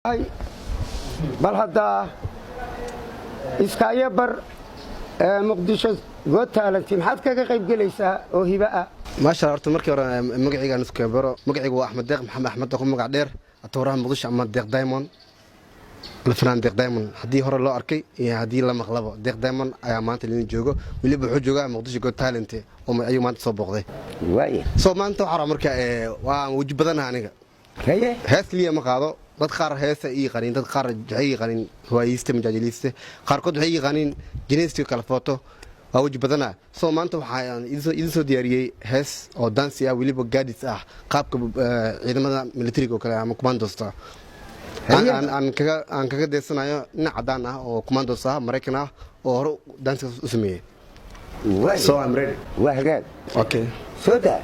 bal hadda iskaayo bar muqdisho good talent maxaad kaga qayb galaysaa oo hiba ah maasha Allah horta markii hore magacayga aan isku baro magacaygu waa Axmed Deeq Maxamed Axmed oo magac dheer atooraha muqdisho ama Deeq Diamond الفنان ديق دايمون هدي هور لو أركي هدي لا مقلبه ديق دايمون أيام مانت اللي نجوجو واللي بحجوجا مقدش يقول تالنتي وما أيام مانت صبغ ذي واي صوب ما أنت وحرام مركا ووجب بدنا هنيجا هي هاس لي ما قاضو تدخار هاس إيه قرين تدخار جاي قرين هو يستم جاليسته قاركود هي قرين جنستي كالفوتو ووجب بدنا صوب ما أنت وحيان إذا دياري هاس أو دانسيا واللي بقادس قابك إذا ما ملتريكو كلام كماندوستا aan kaga deysanayo nin cadaan ah oo commandos ah Mareykan ah oo hore danska u sameeyay so I'm ready waa hagaag okay soo daa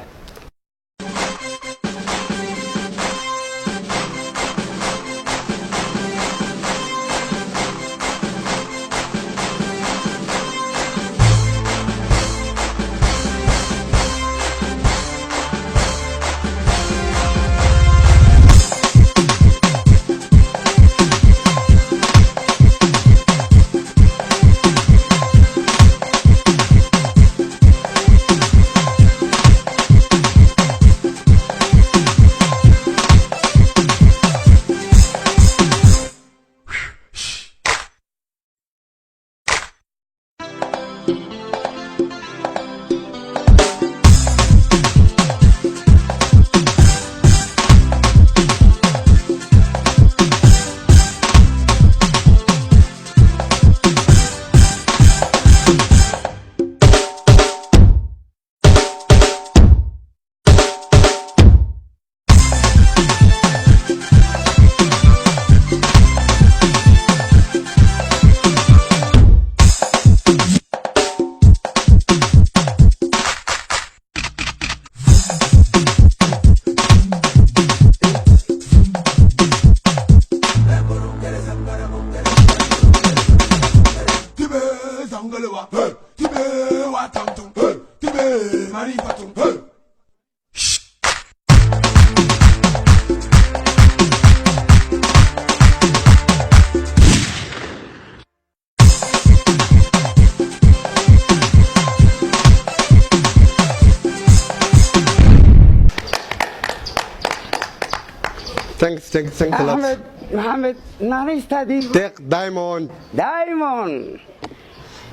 Thanks a lot. Mohamed naanistaadii Deeq Diamond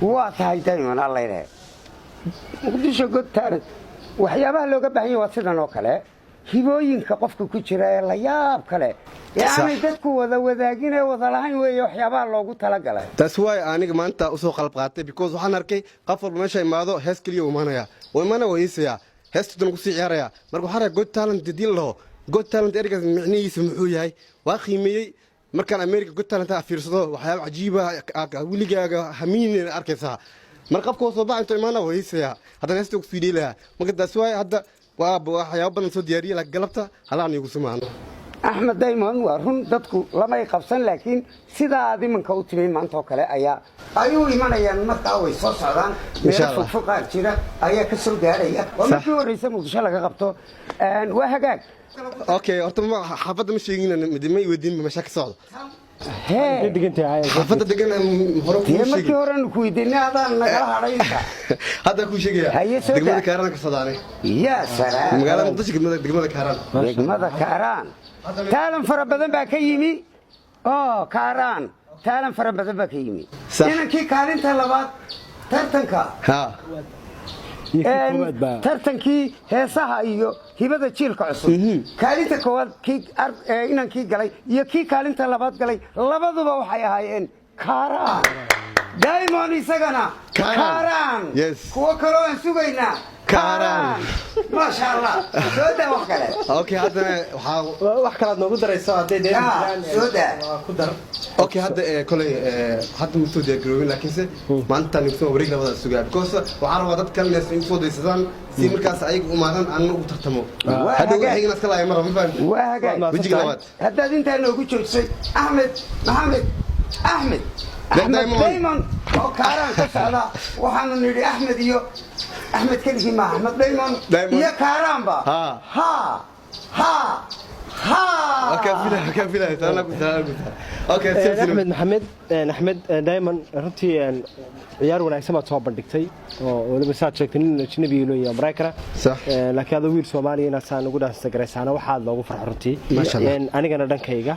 waa tahay Diamond alla ilaahay muqdisho good talent waxyaabaha looga baahan yahay waa sidan oo kale hibooyinka qofka ku jira ee la yaab kale yaani dadku wada wadaagin ee wada lahayn weey waxyaabaha loogu tala galay that's why aniga maanta u soo qalb qaatay because waxaan arkay qof walba meesha imaado hees kaliya u imaanaya oo imaana waysiya heestan ku sii ciyaaraya marka waxaan good talent diin laho good talent ergas micnihiisu muxuu yahay waa qiimeeyay markaan America good talent fiirsado waxyaabo cajiib ah wiligaaga hamiin arkaysaa marqabka soo baa inta imaana waysiya haddana heestu ku fiidilaa marka that's why hadda waa waxyaabo badan soo diyaariyay la galabta halaan igu sumaano Axmed Diamond waa run dadku lama ay qabsan laakiin sida adimanka u timay maanta oo kale ayuu imanayaan marka way soo socdaan meel fuqaad jira ayaa ka soo gaaraya oo markii horeysa muqdisho laga qabto waa hagaag okay horta ma xafada ma sheegin midimay wadiin ma shaka socdo hee digantay xafada degan hore ku sheegay markii hore ku weydiinay adaan nagala hadhaysa hadda ku sheegaya degmada Kaaraan ka sadaanay ya salaam magaalada muqdisho degmada Kaaraan taalan fara badan baa ka yimi Kaaraan taalan fara badan baa ka yimi inankii kaalinta labaad tartanka tartankii heesaha iyo hibada jiilka cusub kaalinta koowaad inankii galay iyo kii kaalinta labaad galay labaduba waxay ahaayeen Kaaraan Diamond isagana Kaaraan kuwa kale oo sugaynaa Kaaraan ma sha Allah soo daa wax kale okay hadda wax kale noogu darayso haday soo daa ku dar okay hadda kulay hadda muxuu diyaargaroobay laakiinse maanta nixoo wareeg labada sugaa because waxaan rabaa dad kale in soo daysadaan si markaas ay u maadan aan ugu tartamo hadda waxay inas kala ay mar ma fahmi waa hagaag wajiga labaad hadda inta noogu joojisay Ahmed Diamond oo Kaaraan ka socda waxaanu nidhi Ahmed iyo Ahmed keligii ma Ahmed Diamond iyo Kaaraan ba ha ها كافيلا انا كنت اوكي axmed maxamed axmed diamond runtii ciyaar wanaagsan baad soo bandhigtay oo waliba saad sheegtay nin ajnabi iyo Mareykan صح laakiin aad wiil Soomaaliya inaad saan ugu dhaansan garaysaana waxaad loogu farxo runtii Masha Allah. anigana dhankayga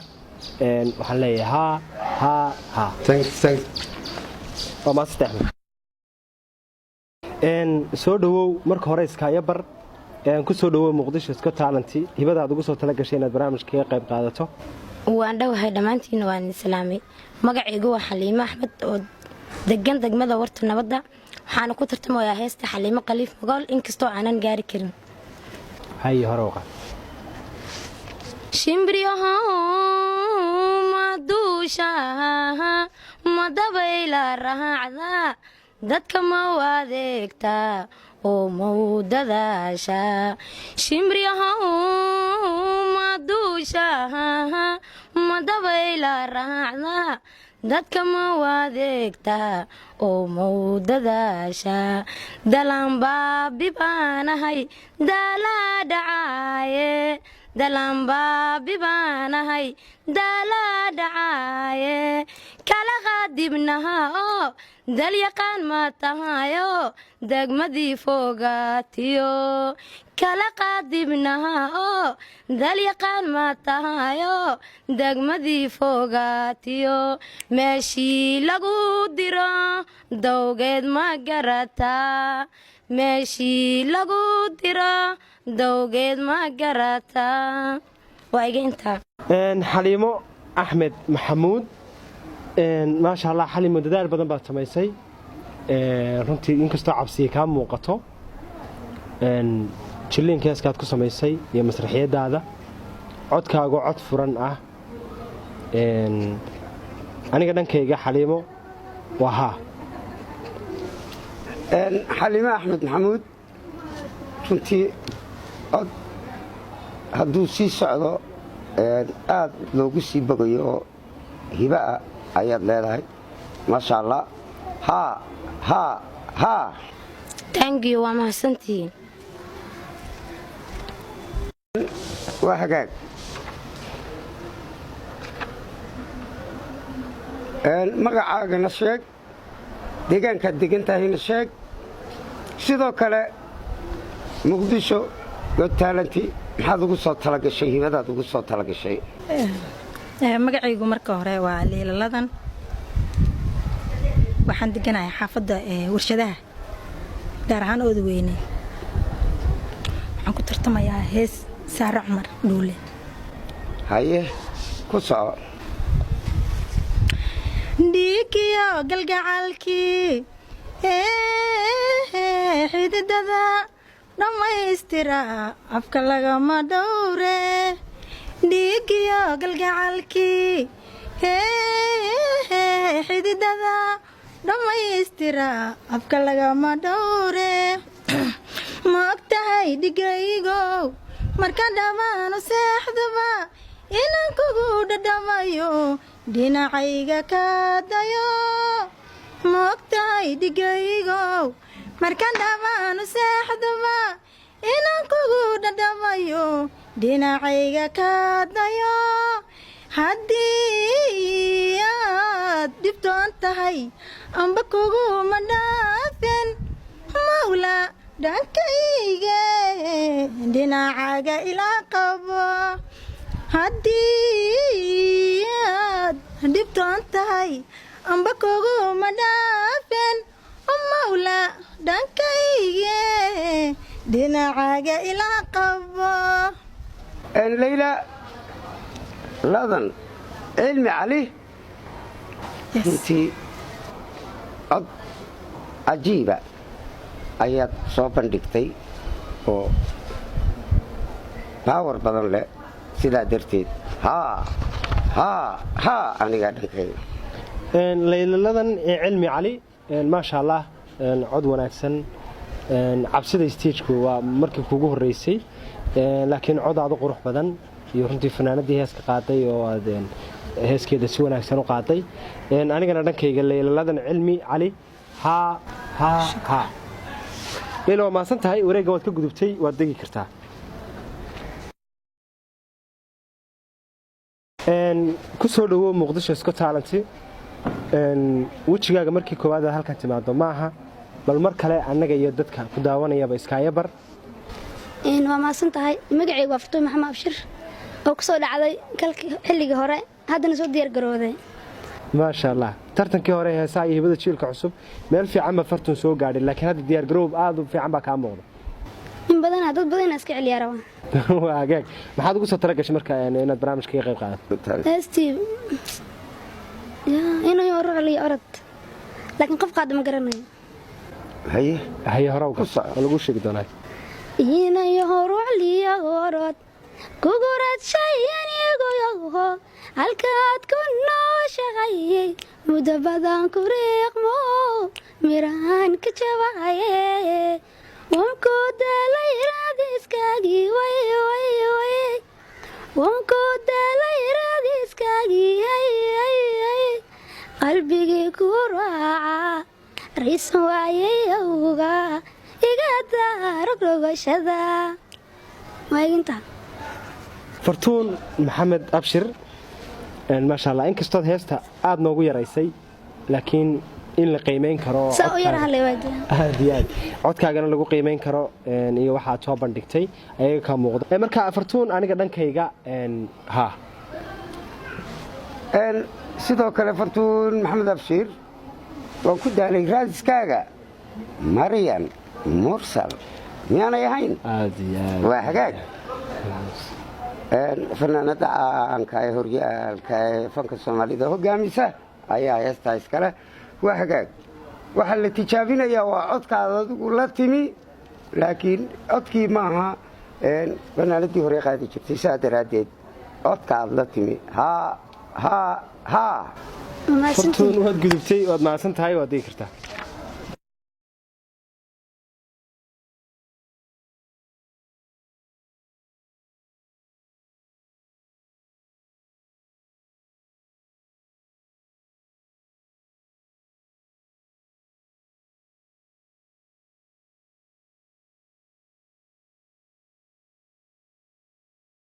waxaan leeyahay ha ثانكس waa maastan soo dhawow marka hore iskaya bar ku soo dhawow Muqdisho iska taalanti hibadaad ugu soo tala gashay inaad barnaamijka ka qayb qaadato waan dhawahay dhamaantiin waan islaamay magacaygu waa Xaliimo Axmed oo degan degmada Warta Nabadda waxaan ku tartamayaa heesta Xaliimo Qaliif Magool inkastoo aanan gaari karin hay hore waqa shimbriyaha madusha madabayla raacda dadka ma wadeegta oo mawdadaasha shimbriyaha madusha madabayla raacda dadka ma wadeegta oo mawdadaasha dalamba bibanahay dala dhacaaye dalamba bibanahay dala dhacaaye kala qadibnaha oo dal yaqaan ma tahayo degmadii fogaatiyo kala qadibnaha oo dal yaqaan ma tahayo degmadii fogaatiyo meeshii lagu diro dawgeed ma garataa meeshii lagu diro dawgeed ma garataa waa iga intaa Xaliimo Axmed Maxamuud maasha Allah Xaliimo dadaal badan baad samaysay runtii inkastoo cabsi ka muuqato jilliinkeeskaad ku samaysay iyo masraxiyadaada codkaaga cod furan ah aniga dhankayga Xaliimo waa xaliimo axmed maxamuud runtii cod hadduu sii socdo aad loogu sii bogayo oo hiba'a ayaad leedahay maasha allah ha thank you waa mahadsantihiin waa hagaag magacaagana sheeg deegaankaad degan tahayna sheeg sidoo kale muqdisho god taalanti maxaad ugu soo talagashay hibadaad ugu soo talagashay magacaygu marka hore waa Leelaladan waxaan deganahay xaafadda warshadaha gaar ahaan Oodweyne waxaan ku tartamayaa hees Saara Cumar Dhuule haye ku soco dhiigiyo galgacalkii xididada dhammaystira afka lagama dhowre dhiigiyo galgacalkii xididada dhammaystira afka lagama dhowre ma ogtahay dhigaygow marka dhammaanu seexdaba inaan kugu dhadhamayo dhinacayga ka dayo ma ogtahay dhigaygow marka dhammaanu seexdaba inaan kugu dhadhamayo dhinacayga ka dayo haddii aad dhibtoon tahay amba kuguma dhaafin mawla dhankayga dhinacaaga ilaa qabo haddii aad dhibtoon tahay amba kuguma dhaafin mawla dhankayga dhinacaaga ilaa qabo leyla ladan cilmi cali runtii cod cajiiba ayaad soo bandhigtay oo baawar badan leh sidaa darteed anigaa dhankayga Leelaladan Cilmi Cali maasha Allah cod wanaagsan cabsida stage-ku waa markii kugu horeysay laakiin cod aad u qurux badan iyo runtii fanaanadii heeska qaaday oo aad heeskeeda si wanaagsan u qaaday anigana dhankayga Leelaladan Cilmi Cali ha Leelo ma san tahay wareega waad ka gudubtay waad degi kartaa ku soo dhawow Muqdisho Iska Taalanti wajigaaga markii koowaad aad halkan timaado maaha bal mar kale annaga iyo dadka ku daawanayaba iskaaga bar waa maasan tahay magacaygu waa Fatuum Maxamed Abshir oo ku soo dhacday xilligii hore haddana soo diyaar garooday ما شاء الله tartankii hore heesaa iyo hibada jiilka cusub meel fiican ma fartun soo gaadhay laakiin hadda diyaar garoob aad u fiican baa ka muuqda in badan dad badan iska celiya rabaan waa gaag maxaad ugu soo talagashay marka inaad barnaamijka ka qayb qaadato Steve inuu yoro ali orad laakiin qof qaad ma garanayo haye hore uga lagu sheegi doonaa inuu yoro ali orad kugurad shayan iyago halkaad ku nooshahay muddo badan ku riiqmo miraan ka jabaye wanku dalay raadiskaagi way wanku dalay raadiskaagi qalbigii ku raaca riisan waayay awga iga daarogashada waaginta Fatuum Maxamed Abshir ما شاء الله إنك استاذ هستا عاد نوجو يرايسي لكن إن القيمين كرو سأو يرها اللي واجد هذه عود كأجنا لقو قيمين كرو إن واحد شو بندكتي أي كم موضوع مركا فرتون أنا قدن كيجا إن ها إن سيدو كلا فرتون محمد أبشير وكنت على راس كاجا مريم مرسل ميانا يهين وحاجات fanaanada caanka ee horyaalka ee fanka Soomaalida hogaamisa ayaa heestaa iskale waa hagaag waxa la tijaabinayaa waa codkaada adigu la timi laakiin codkii maaha fanaanadii hore qaadi jirtay saa daraadeed codkaada la timi ha Fatuum waad gudubtay waad maasan tahay waad dhigi kartaa